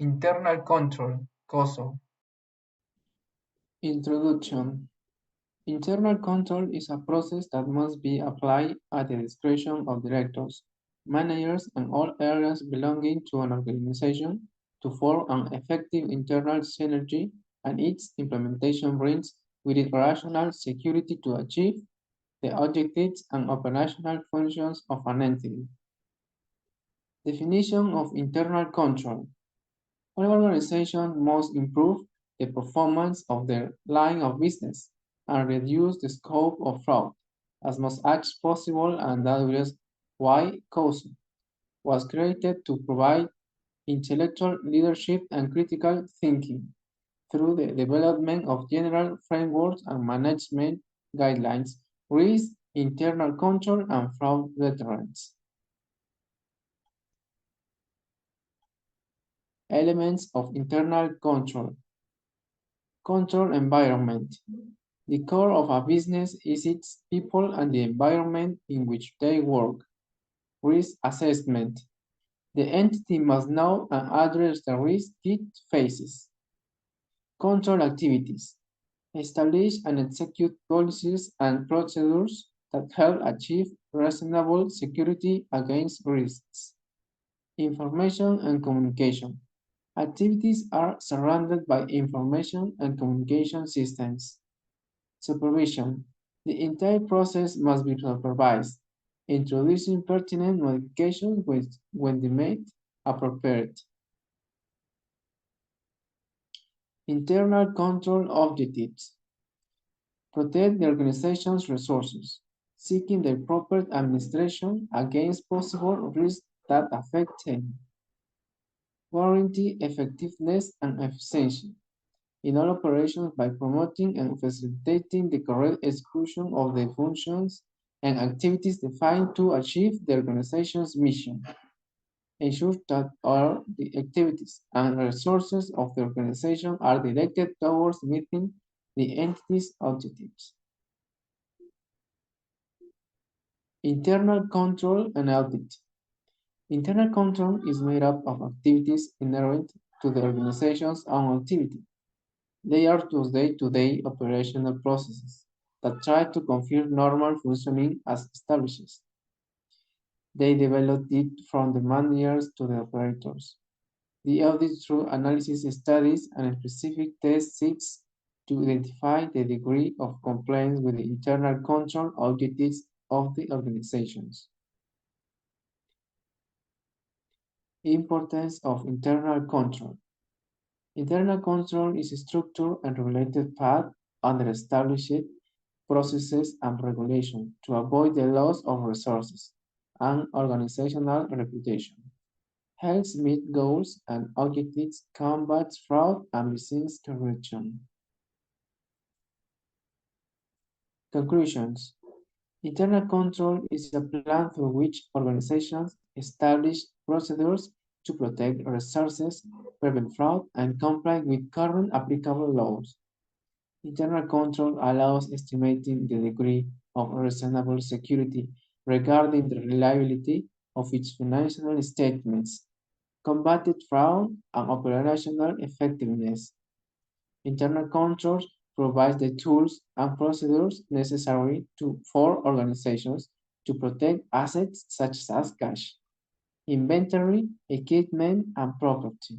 Internal control, COSO. Introduction. Internal control is a process that must be applied at the discretion of directors, managers, and all areas belonging to an organization to form an effective internal synergy, and its implementation brings with it rational security to achieve the objectives and operational functions of an entity. Definition of internal control. An organization must improve the performance of their line of business and reduce the scope of fraud as much as possible, and that is why COSO was created to provide intellectual leadership and critical thinking through the development of general frameworks and management guidelines, risk, internal control, and fraud deterrence. Elements of internal control. Control environment. The core of a business is its people and the environment in which they work. Risk assessment. The entity must know and address the risk it faces. Control activities. Establish and execute policies and procedures that help achieve reasonable security against risks. Information and communication. Activities are surrounded by information and communication systems. Supervision. The entire process must be supervised, introducing pertinent modifications when deemed appropriate. Internal control objectives. Protect the organization's resources, seeking their proper administration against possible risks that affect them. Guarantee effectiveness and efficiency in all operations by promoting and facilitating the correct execution of the functions and activities defined to achieve the organization's mission. Ensure that all the activities and resources of the organization are directed towards meeting the entity's objectives. Internal control and audit. Internal control is made up of activities inherent to the organization's own activity. They are those day-to-day operational processes that try to confirm normal functioning as established. They develop it from the managers to the operators. The audit through analysis studies and specific test seeks to identify the degree of compliance with the internal control objectives of the organizations. Importance of internal control. Internal control is a structured and regulated path under established processes and regulations to avoid the loss of resources and organizational reputation. Helps meet goals and objectives, combats fraud, and business corruption. Conclusions. Internal control is a plan through which organizations establish procedures to protect resources, prevent fraud, and comply with current applicable laws. Internal control allows estimating the degree of reasonable security regarding the reliability of its financial statements, combated fraud, and operational effectiveness. Internal control provides the tools and procedures necessary for organizations to protect assets such as cash, inventory, equipment, and property.